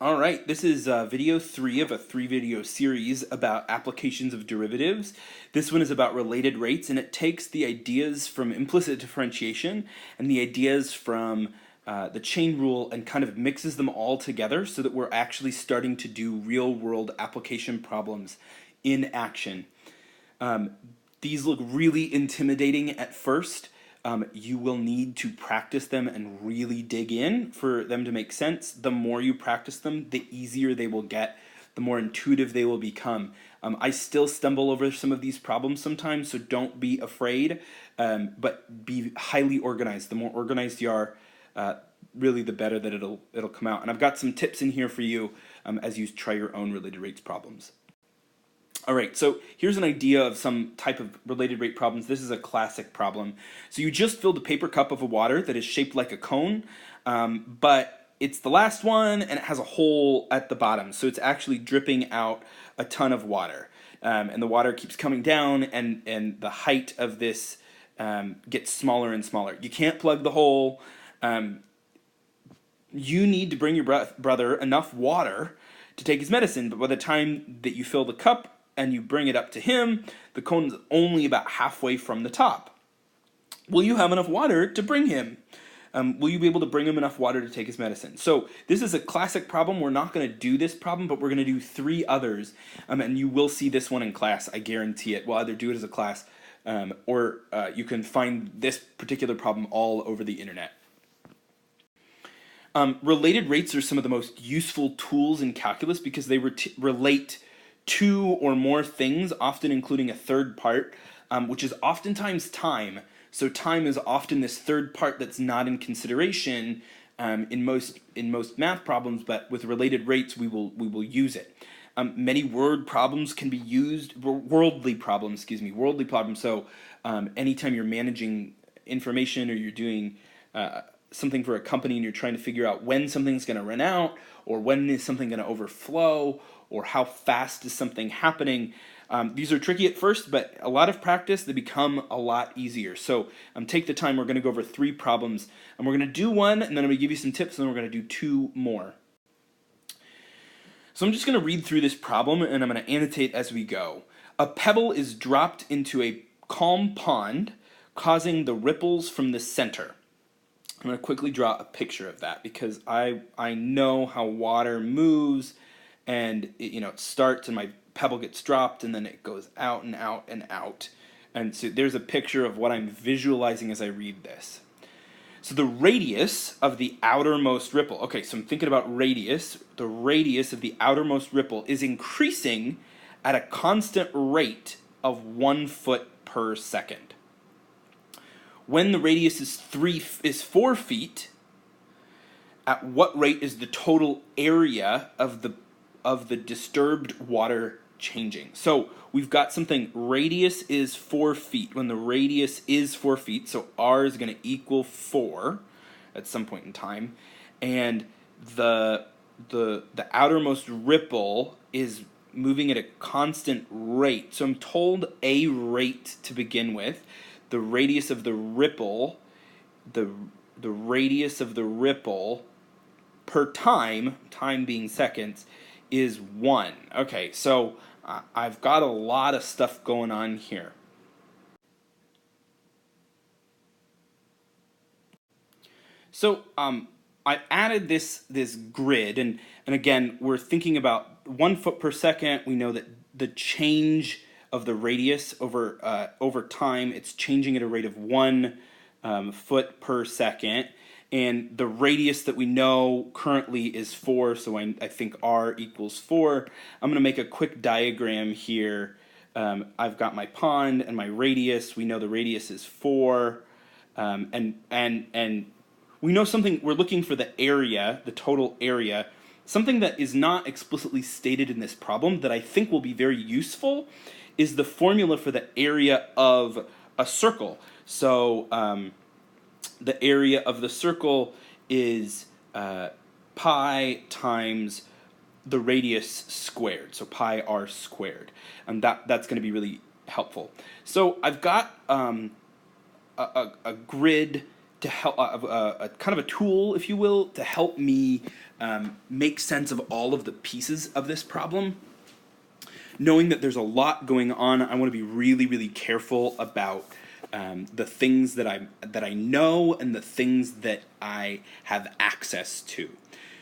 All right, this is video 3 of a 3-video series about applications of derivatives. This one is about related rates, and it takes the ideas from implicit differentiation and the ideas from the chain rule and kind of mixes them all together so that we're actually starting to do real-world application problems in action. These look really intimidating at first. You will need to practice them and really dig in for them to make sense. The more you practice them, the easier they will get, the more intuitive they will become. I still stumble over some of these problems sometimes, so don't be afraid, but be highly organized. The more organized you are, really the better that it'll come out. And I've got some tips in here for you as you try your own related rates problems. All right, so here's an idea of some type of related rate problems. This is a classic problem. So you just filled a paper cup of water that is shaped like a cone, but it's the last one and it has a hole at the bottom. So it's actually dripping out a ton of water. And the water keeps coming down and the height of this gets smaller and smaller. You can't plug the hole. You need to bring your brother enough water to take his medicine, but by the time that you fill the cup and you bring it up to him, the cone is only about halfway from the top. Will you have enough water to bring him? Will you be able to bring him enough water to take his medicine? So this is a classic problem. We're not going to do this problem, but we're going to do 3 others, and you will see this one in class. I guarantee it. We'll either do it as a class, or you can find this particular problem all over the internet. Related rates are some of the most useful tools in calculus because they relate 2 or more things, often including a third part, which is oftentimes time. So time is often this third part that's not in consideration in most math problems, but with related rates we will use it. Many word problems can be used, worldly problems. So anytime you're managing information or you're doing something for a company and you're trying to figure out when something's going to run out, or when is something going to overflow, or how fast is something happening. These are tricky at first, but a lot of practice, they become a lot easier. So take the time. We're going to go over 3 problems, and we're going to do one, and then I'm going to give you some tips, and then we're going to do 2 more. So I'm just going to read through this problem, and I'm going to annotate as we go. A pebble is dropped into a calm pond, causing the ripples from the center. I'm going to quickly draw a picture of that because I know how water moves, and it starts and my pebble gets dropped and then it goes out and out and out. And so there's a picture of what I'm visualizing as I read this. So the radius of the outermost ripple, okay, so I'm thinking about radius. The radius of the outermost ripple is increasing at a constant rate of 1 foot per second. When the radius is 4 feet, at what rate is the total area of the disturbed water changing? So we've got something, radius is 4 feet. When the radius is 4 feet, so r is going to equal 4 at some point in time, and the outermost ripple is moving at a constant rate. So I'm told a rate to begin with. The radius of the ripple, the radius of the ripple per time being seconds, is 1. Okay, so I've got a lot of stuff going on here. So I added this grid, and again, we're thinking about 1 foot per second. We know that the change of the radius over time, it's changing at a rate of 1 foot per second. And the radius that we know currently is 4, so I think r equals 4. I'm going to make a quick diagram here. I've got my pond and my radius. We know the radius is 4. And we know something, we're looking for the area, the total area. Something that is not explicitly stated in this problem that I think will be very useful is the formula for the area of a circle. So the area of the circle is pi times the radius squared, so pi r squared, and that's going to be really helpful. So I've got a grid to help a kind of a tool, if you will, to help me make sense of all of the pieces of this problem. Knowing that there's a lot going on, I want to be really, really careful about the things that I know and the things that I have access to.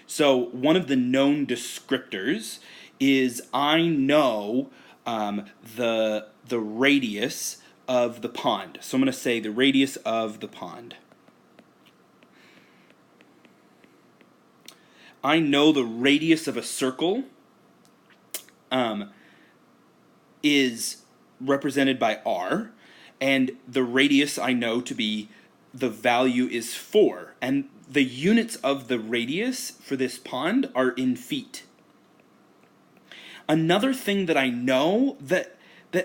So one of the known descriptors is I know the radius of the pond. So I'm going to say the radius of the pond. I know the radius of a circle is represented by r, and the radius I know to be the value is 4, and the units of the radius for this pond are in feet. Another thing that I know that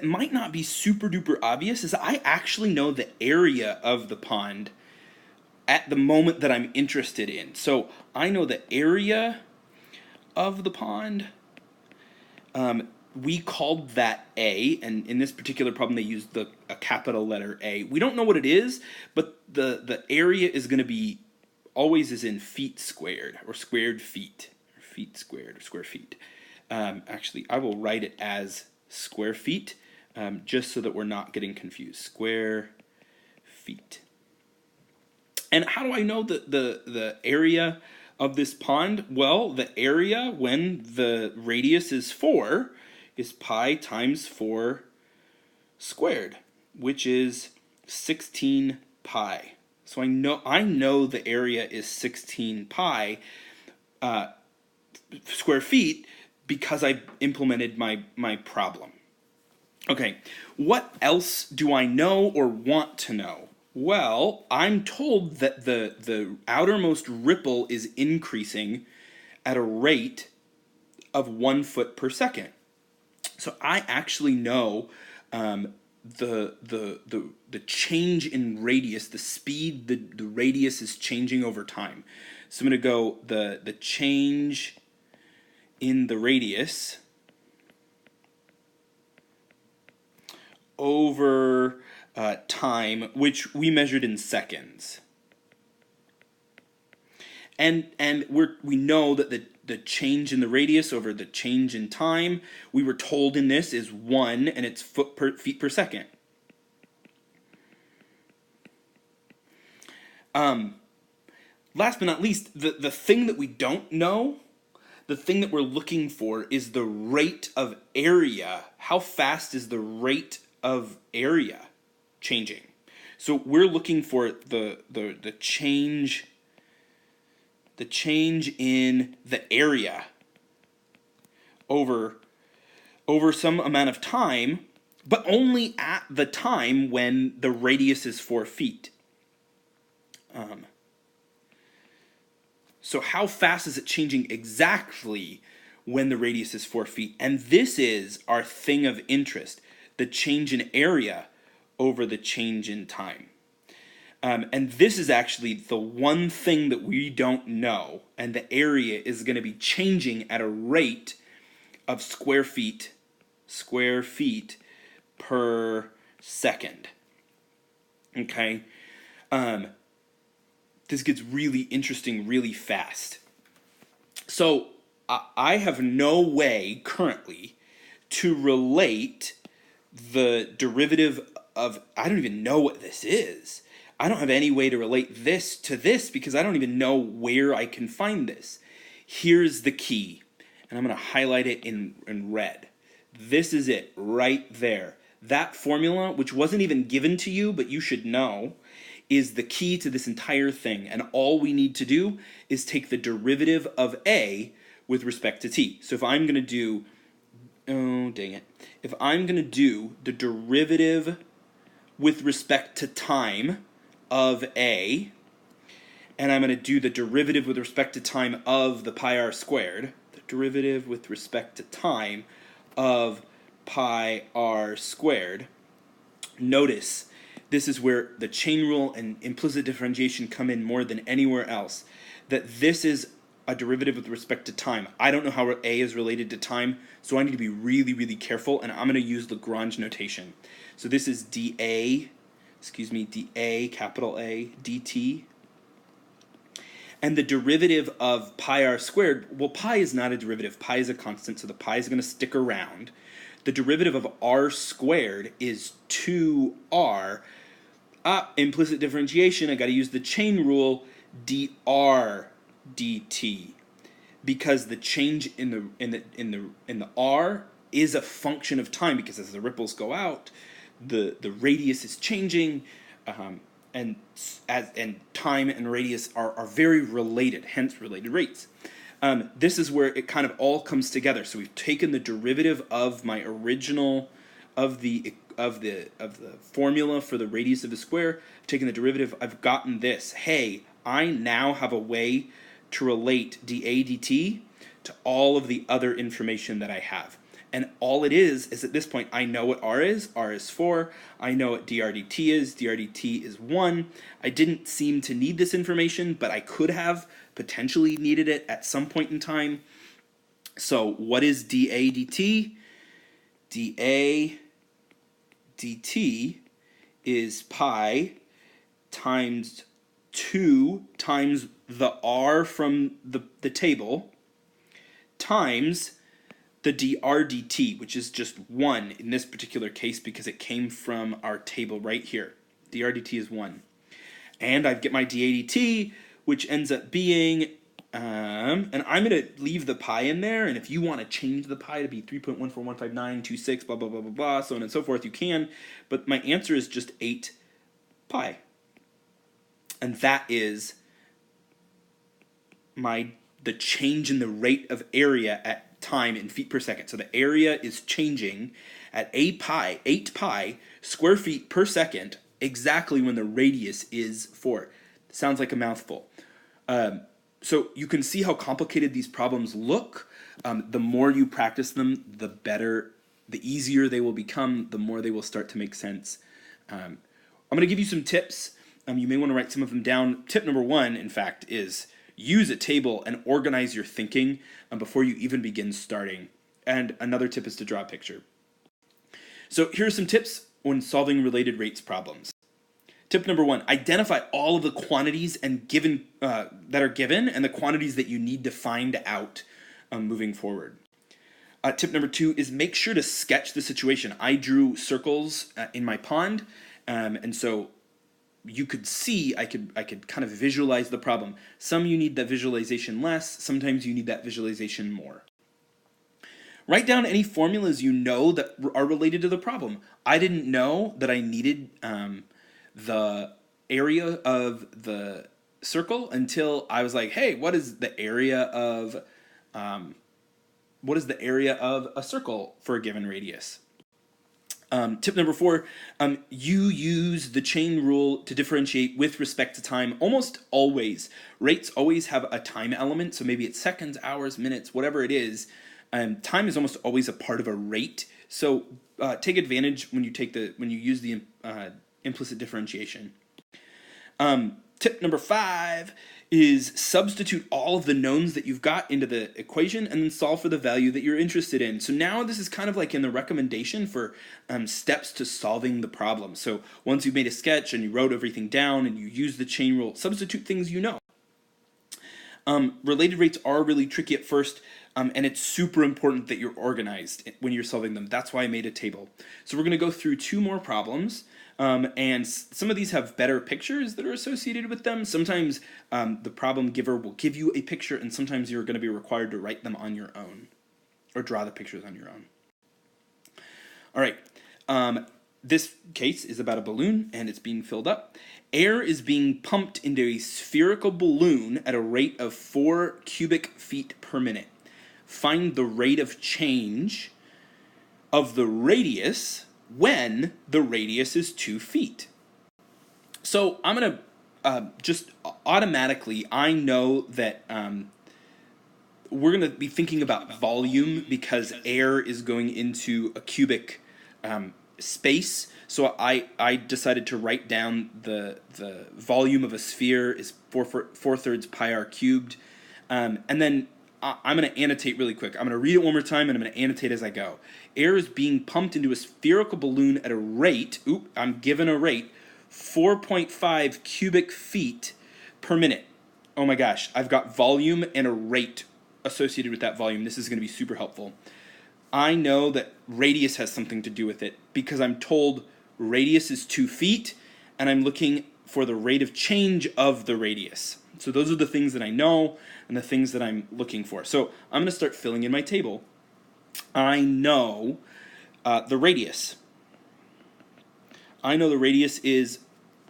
might not be super duper obvious is I actually know the area of the pond at the moment that I'm interested in. So I know the area of the pond. We called that A, and in this particular problem they used a capital letter A. We don't know what it is, but the area is going to be always is in feet squared, or squared feet, or feet squared, or square feet. Actually, I will write it as square feet, just so that we're not getting confused. Square feet. And how do I know the area of this pond? Well, the area when the radius is 4 is pi times 4 squared, which is 16 pi. So I know the area is 16 pi square feet because I implemented my problem. Okay, what else do I know or want to know? Well, I'm told that the outermost ripple is increasing at a rate of 1 foot per second. So I actually know the change in radius, the speed the radius is changing over time. So I'm going to go the change in the radius over time, which we measured in seconds. And we know that the change in the radius over the change in time, we were told in this is 1, and it's feet per second. Last but not least, the thing that we don't know, the thing that we're looking for is the rate of area. How fast is the rate of area changing? So we're looking for the change in the area over some amount of time, but only at the time when the radius is 4 feet. So how fast is it changing exactly when the radius is 4 feet? And this is our thing of interest, the change in area over the change in time. And this is actually the one thing that we don't know, and the area is going to be changing at a rate of square feet per second. Okay? This gets really interesting really fast. So I have no way currently to relate the derivative of, I don't even know what this is. I don't have any way to relate this to this because I don't even know where I can find this. Here's the key, and I'm going to highlight it in red. This is it right there. That formula, which wasn't even given to you, but you should know, is the key to this entire thing. And all we need to do is take the derivative of A with respect to t. So if I'm going to do, if I'm going to do the derivative with respect to time of A, and I'm going to do the derivative with respect to time of the pi r squared, the derivative with respect to time of pi r squared, notice this is where the chain rule and implicit differentiation come in more than anywhere else, that this is a derivative with respect to time. I don't know how A is related to time, so I need to be really, really careful, and I'm going to use Lagrange notation. So this is dA dA, capital A, dt. And the derivative of pi r squared, well, pi is not a derivative. Pi is a constant, so the pi is going to stick around. The derivative of r squared is 2r. Implicit differentiation, I got to use the chain rule, dr dt, because the change in the r is a function of time, because as the ripples go out, the radius is changing, and time and radius are very related, hence related rates. This is where it kind of all comes together. So we've taken the derivative of my original of the formula for the radius of the square, I've taken the derivative, I've gotten this. Hey, I now have a way to relate dA dt to all of the other information that I have. And all it is at this point, I know what r is 4, I know what dr dt is 1. I didn't seem to need this information, but I could have potentially needed it at some point in time. So what is dA dt? dA dt is pi times 2 times the r from the table times the dr dt, which is just 1 in this particular case because it came from our table right here. Dr dt is 1. And I get my dA dt, which ends up being, and I'm going to leave the pi in there, and if you want to change the pi to be 3.1415926, blah, blah, blah, blah, blah, so on and so forth, you can, but my answer is just 8 pi. And that is the change in the rate of area at time in feet per second. So the area is changing at 8 pi square feet per second, exactly when the radius is 4. Sounds like a mouthful. So you can see how complicated these problems look. The more you practice them, the better, the easier they will become, the more they will start to make sense. I'm going to give you some tips. You may want to write some of them down. Tip number 1, in fact, is use a table and organize your thinking before you even begin starting. And another tip is to draw a picture. So here are some tips when solving related rates problems. Tip number 1, identify all of the quantities and that are given and the quantities that you need to find out moving forward. Tip number 2 is make sure to sketch the situation. I drew circles in my pond, and so you could see, I could kind of visualize the problem. Some you need that visualization less, sometimes you need that visualization more. Write down any formulas you know that are related to the problem. I didn't know that I needed the area of the circle until I was like, hey, what is the area of a circle for a given radius? Tip number 4, you use the chain rule to differentiate with respect to time almost always. Rates always have a time element, so maybe it's seconds, hours, minutes, whatever it is. Time is almost always a part of a rate, so take advantage when you use the implicit differentiation. Tip number 5 is substitute all of the knowns that you've got into the equation and then solve for the value that you're interested in. So now this is kind of like in the recommendation for steps to solving the problem. So once you've made a sketch and you wrote everything down and you use the chain rule, substitute things you know. Related rates are really tricky at first, and it's super important that you're organized when you're solving them. That's why I made a table. So we're going to go through 2 more problems. And some of these have better pictures that are associated with them. Sometimes the problem giver will give you a picture, and sometimes you're going to be required to write them on your own or draw the pictures on your own. All right. This case is about a balloon, and it's being filled up. Air is being pumped into a spherical balloon at a rate of 4 cubic feet per minute. Find the rate of change of the radius when the radius is 2 feet. So I'm going to just automatically, I know that we're going to be thinking about volume because air is going into a cubic space. So I decided to write down the volume of a sphere is 4/3 pi r cubed. And then I'm going to annotate really quick. I'm going to read it one more time, and I'm going to annotate as I go. Air is being pumped into a spherical balloon at a rate, I'm given a rate, 4.5 cubic feet per minute. Oh my gosh, I've got volume and a rate associated with that volume. This is going to be super helpful. I know that radius has something to do with it because I'm told radius is 2 feet, and I'm looking for the rate of change of the radius. So those are the things that I know and the things that I'm looking for. So I'm going to start filling in my table. I know the radius. I know the radius is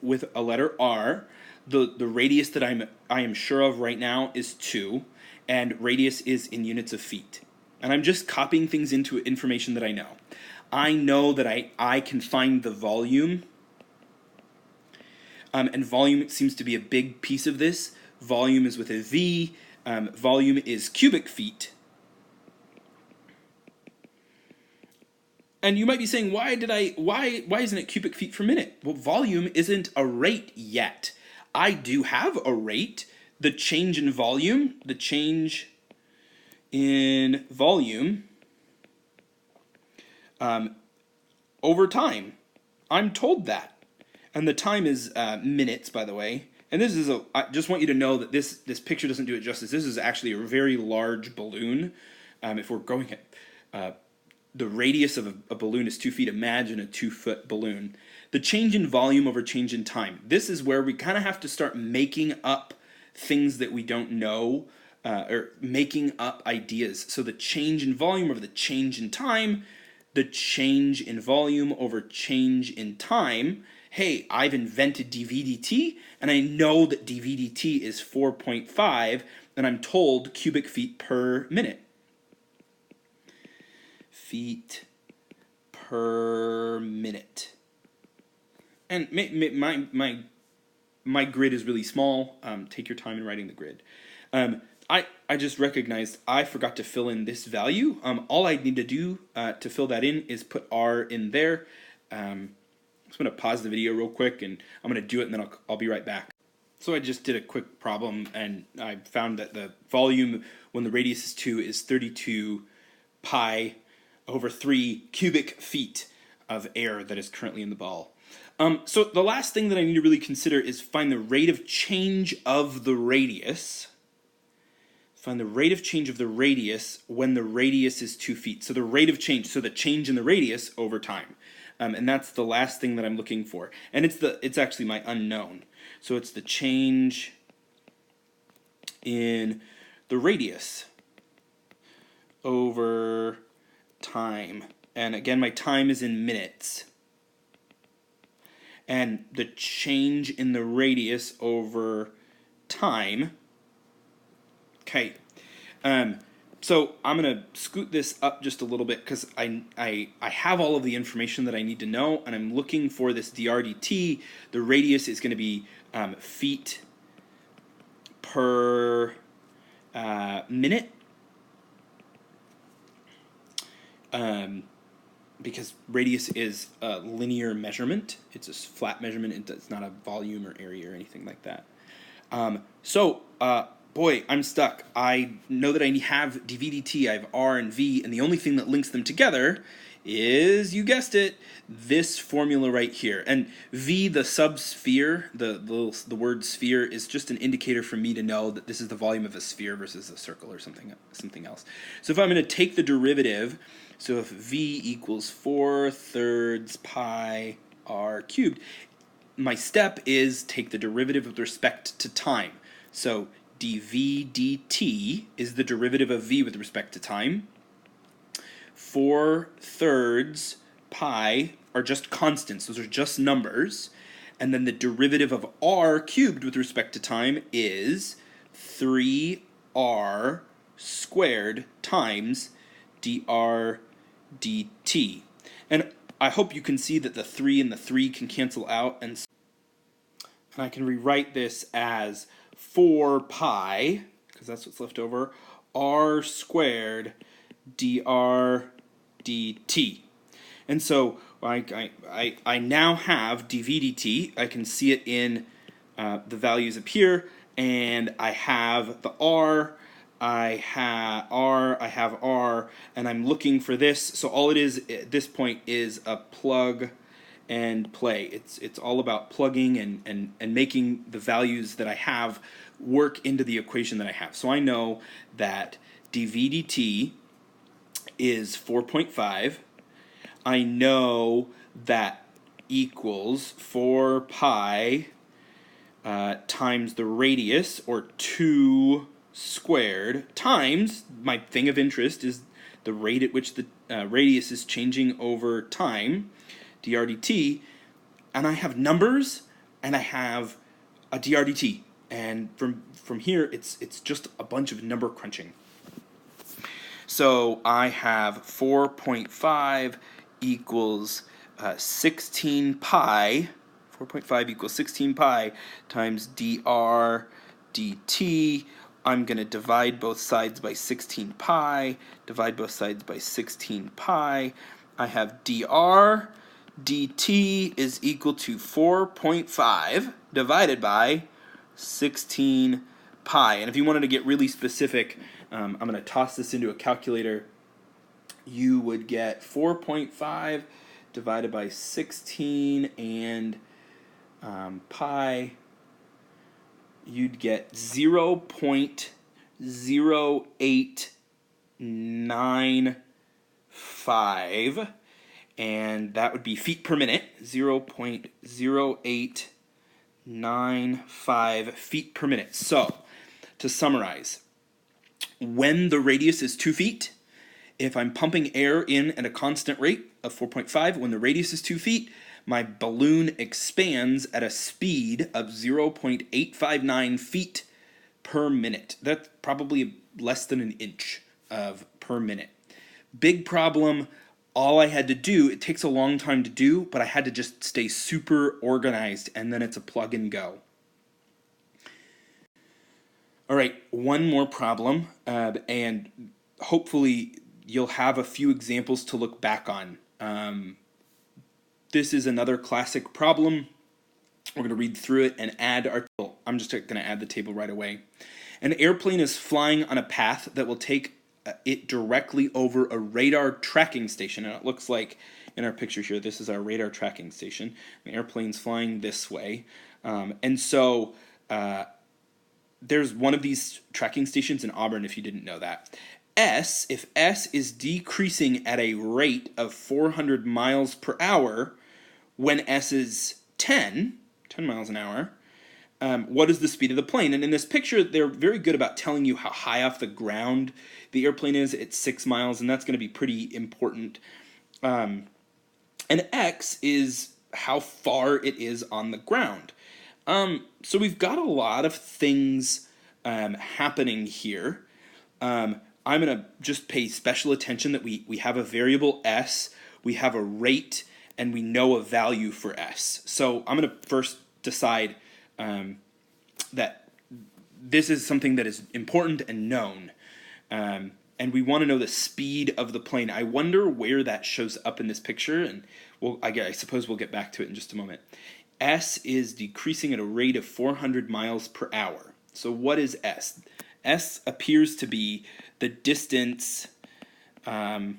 with a letter R. The radius that I am sure of right now is 2, and radius is in units of feet. And I'm just copying things into information that I know. I know that I can find the volume, and volume seems to be a big piece of this. Volume is with a V. Volume is cubic feet. And you might be saying, why isn't it cubic feet per minute? Well, volume isn't a rate yet. I do have a rate. The change in volume, over time. I'm told that. And the time is minutes, by the way. And this is I just want you to know that this picture doesn't do it justice. This is actually a very large balloon. If we're going at the radius of a balloon is 2 feet. Imagine a 2-foot balloon. The change in volume over change in time. This is where we kind of have to start making up things that we don't know, or making up ideas. So the change in volume over the change in time, the change in volume over change in time. Hey, I've invented dV/dt, and I know that dV/dt is 4.5, and I'm told cubic feet per minute. Feet per minute. And my grid is really small. Take your time in writing the grid. I just recognized I forgot to fill in this value. All I need to do to fill that in is put R in there. I'm just going to pause the video real quick, and I'm going to do it, and then I'll be right back. So I just did a quick problem, and I found that the volume when the radius is 2 is 32 pi over 3 cubic feet of air that is currently in the ball. So the last thing that I need to really consider is find the rate of change of the radius. Find the rate of change of the radius when the radius is 2 feet. So the rate of change, so the change in the radius over time. And that's the last thing that I'm looking for. And it's actually my unknown. So it's the change in the radius over time. And again, my time is in minutes. And the change in the radius over time. Okay. So I'm going to scoot this up just a little bit because I have all of the information that I need to know, and I'm looking for this dr/dt. The radius is going to be feet per minute. Because radius is a linear measurement. It's a flat measurement. It's not a volume or area or anything like that. Boy, I'm stuck. I know that I have dV/dt, I have R and V, and the only thing that links them together is, you guessed it, this formula right here. And V, the subsphere, the word sphere, is just an indicator for me to know that this is the volume of a sphere versus a circle or something else. So if I'm going to take the derivative, so if V equals 4/3 pi r cubed, my step is take the derivative with respect to time. So dV/dt is the derivative of V with respect to time. 4/3 pi are just constants. Those are just numbers. And then the derivative of r cubed with respect to time is 3r squared times dr/dt. And I hope you can see that the 3 and the 3 can cancel out, and I can rewrite this as 4 pi, because that's what's left over, r squared dr/dt. And so I now have dV/dt. I can see it in the values up here, and I have the r, I have r, and I'm looking for this. So all it is at this point is a plug and play. It's all about plugging and making the values that I have work into the equation that I have. So I know that dv dt is 4.5. I know that equals 4 pi times the radius, or 2 squared, times, my thing of interest is the rate at which the radius is changing over time, dr dt, and I have numbers, and I have a dr dt, and from here it's just a bunch of number crunching. So I have 4.5 equals 16 pi. 4.5 equals 16 pi times dr dt. I'm going to divide both sides by 16 pi, divide both sides by 16 pi. I have dr dt is equal to 4.5 divided by 16 pi. And if you wanted to get really specific, I'm going to toss this into a calculator. You would get 4.5 divided by 16 and pi. You'd get 0.0895, and that would be feet per minute. 0.0895 feet per minute. So, to summarize, when the radius is 2 feet, if I'm pumping air in at a constant rate of 4.5, when the radius is 2 feet, my balloon expands at a speed of 0.859 feet per minute. That's probably less than an inch of per minute. Big problem. All I had to do, it takes a long time to do, but I had to just stay super organized, and then it's a plug and go. All right, one more problem, and hopefully you'll have a few examples to look back on. This is another classic problem. We're going to read through it and add our table. I'm just going to add the table right away. An airplane is flying on a path that will take it directly over a radar tracking station. And it looks like in our picture here, this is our radar tracking station. The airplane's flying this way. And so there's one of these tracking stations in Auburn, if you didn't know that. If S is decreasing at a rate of 400 miles per hour, when S is 10 miles an hour, what is the speed of the plane? And in this picture, they're very good about telling you how high off the ground the airplane is. It's 6 miles, and that's going to be pretty important. And X is how far it is on the ground. So we've got a lot of things happening here. I'm going to just pay special attention that we have a variable S, we have a rate, and we know a value for S. So I'm going to first decide that this is something that is important and known. And we want to know the speed of the plane. I wonder where that shows up in this picture, and I suppose we'll get back to it in just a moment. S is decreasing at a rate of 400 miles per hour. So what is S? S appears to be the distance to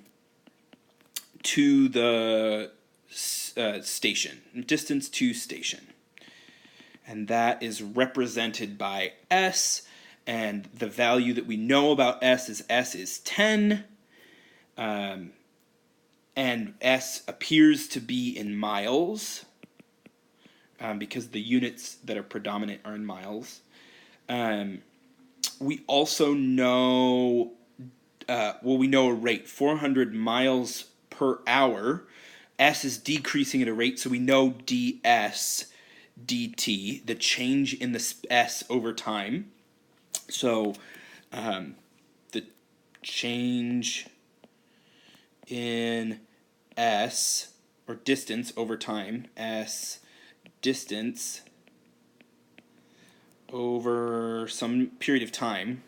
the station, distance to station. And that is represented by S, and the value that we know about S is 10, and S appears to be in miles, because the units that are predominant are in miles. We also know, we know a rate, 400 miles per hour. S is decreasing at a rate, so we know ds dt, the change in the S over time. So the change in S, or distance over time, S distance over some period of time.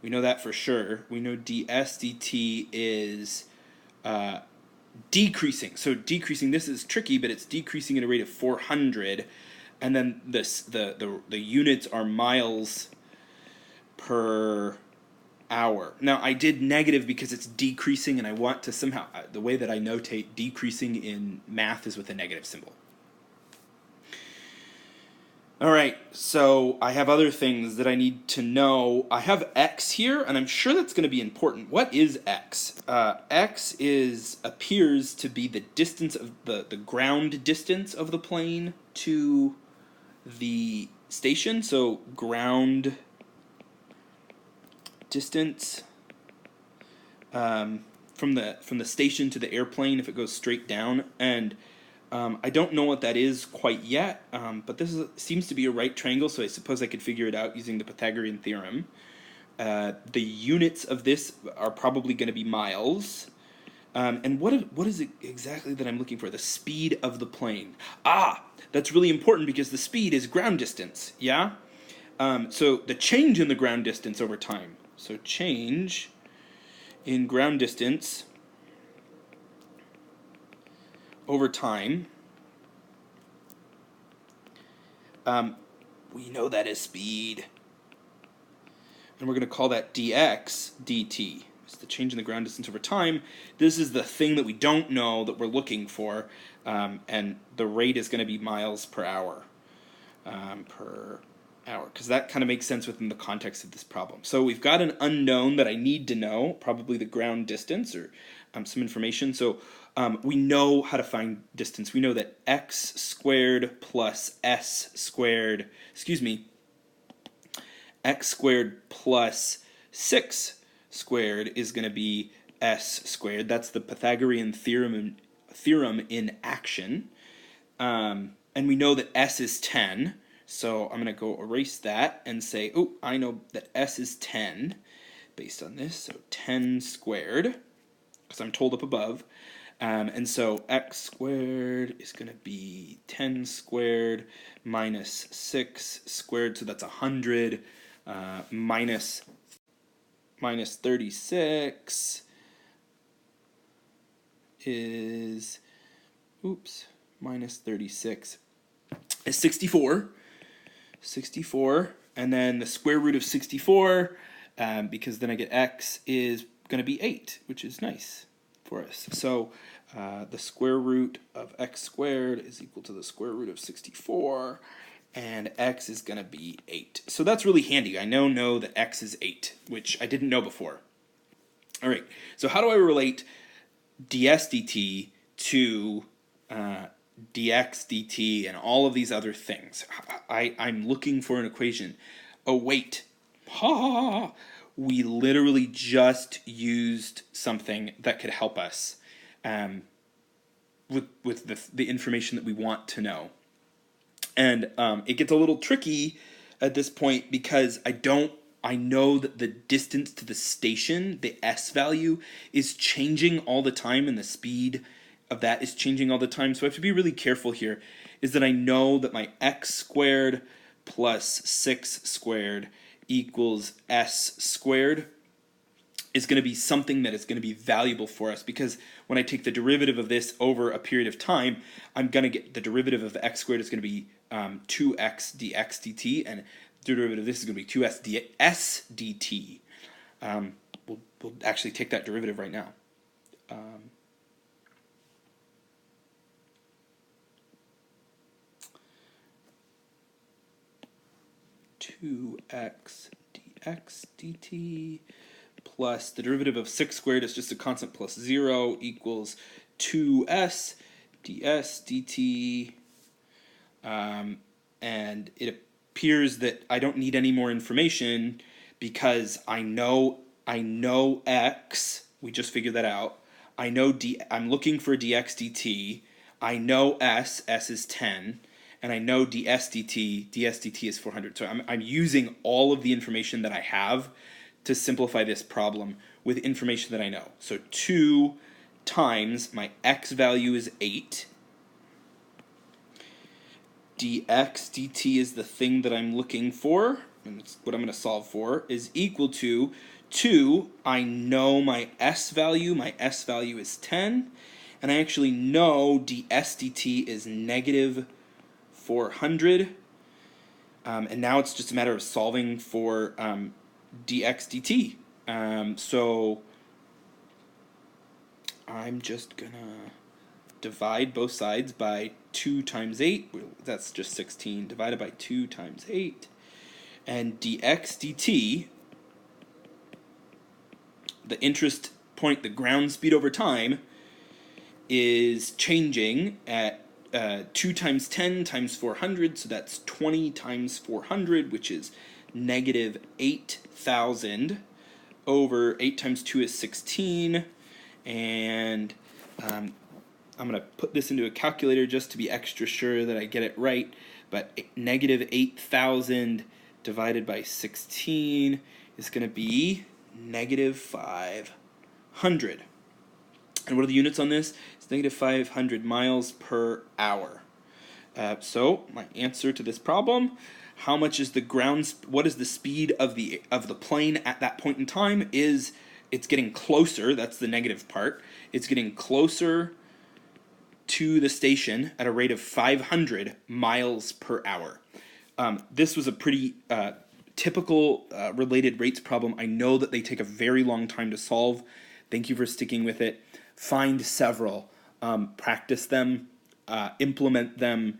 We know that for sure. We know ds dt is decreasing. So decreasing, this is tricky, but it's decreasing at a rate of 400, and then the units are miles per hour. Now I did negative because it's decreasing, and I want to somehow, the way that I notate decreasing in math is with a negative symbol. All right, so I have other things that I need to know. I have x here, and I'm sure that's going to be important. What is x? X appears to be the distance of the ground distance of the plane to the station. So ground distance from the station to the airplane if it goes straight down, and I don't know what that is quite yet, but this seems to be a right triangle, so I suppose I could figure it out using the Pythagorean theorem. The units of this are probably going to be miles. And what is it exactly that I'm looking for? The speed of the plane. That's really important because the speed is ground distance, yeah? So the change in the ground distance over time. So change in ground distance over time, we know that is speed, and we're going to call that dx dt. It's the change in the ground distance over time. This is the thing that we don't know that we're looking for, and the rate is going to be miles per hour, because that kind of makes sense within the context of this problem. So we've got an unknown that I need to know, probably the ground distance or some information. So we know how to find distance. We know that x squared plus x squared plus 6 squared is going to be s squared. That's the Pythagorean theorem in action. And we know that s is 10. So I'm going to go erase that and say, oh, I know that s is 10 based on this. So 10 squared, because I'm told up above. And so x squared is going to be 10 squared minus 6 squared, so that's 100, minus 36 is, minus 36 is 64. 64, and then the square root of 64, because then I get x is going to be 8, which is nice for us. So the square root of x squared is equal to the square root of 64, and x is going to be 8. So that's really handy. I now know that x is 8, which I didn't know before. All right, so how do I relate ds dt to dx dt and all of these other things? I'm looking for an equation. Oh, wait. We literally just used something that could help us with the information that we want to know. And it gets a little tricky at this point because I know that the distance to the station, the s value, is changing all the time, and the speed of that is changing all the time. So I have to be really careful here, is that I know that my x squared plus 6 squared equals s squared is going to be something that is going to be valuable for us, because when I take the derivative of this over a period of time, I'm going to get the derivative of x squared is going to be 2x dx dt, and the derivative of this is going to be 2s ds dt. We'll actually take that derivative right now. 2x dx dt plus the derivative of 6 squared is just a constant plus 0 equals 2s ds dt. And it appears that I don't need any more information because I know x. We just figured that out. I know I'm looking for dx dt. I know s is 10. And I know ds dt is 400. So I'm using all of the information that I have to simplify this problem with information that I know. So 2 times my x value is 8. Dx dt is the thing that I'm looking for, and it's what I'm going to solve for, is equal to 2. I know my s value. My s value is 10. And I actually know ds dt is negative 400, and now it's just a matter of solving for dx dt. So I'm just gonna divide both sides by 2 times 8. That's just 16. Divided by 2 times 8. And dx dt, the interest point, the ground speed over time, is changing at 2 times 10 times 400, so that's 20 times 400, which is negative 8,000 over 8 times 2 is 16, and I'm going to put this into a calculator just to be extra sure that I get it right, but negative 8,000 divided by 16 is going to be negative 500. And what are the units on this? It's negative 500 miles per hour. So my answer to this problem: how much is the ground? What is the speed of the plane at that point in time? It's getting closer. That's the negative part. It's getting closer to the station at a rate of 500 miles per hour. This was a pretty typical related rates problem. I know that they take a very long time to solve. Thank you for sticking with it. Find several, practice them, implement them,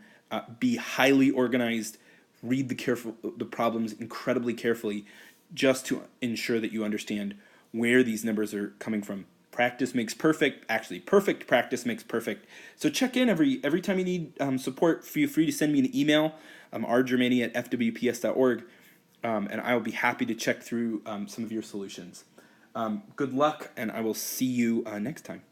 be highly organized, read the problems incredibly carefully, just to ensure that you understand where these numbers are coming from. Practice makes perfect. Actually, perfect practice makes perfect. So check in every time you need support. Feel free to send me an email, rgermani@fwps.org, and I will be happy to check through some of your solutions. Good luck, and I will see you next time.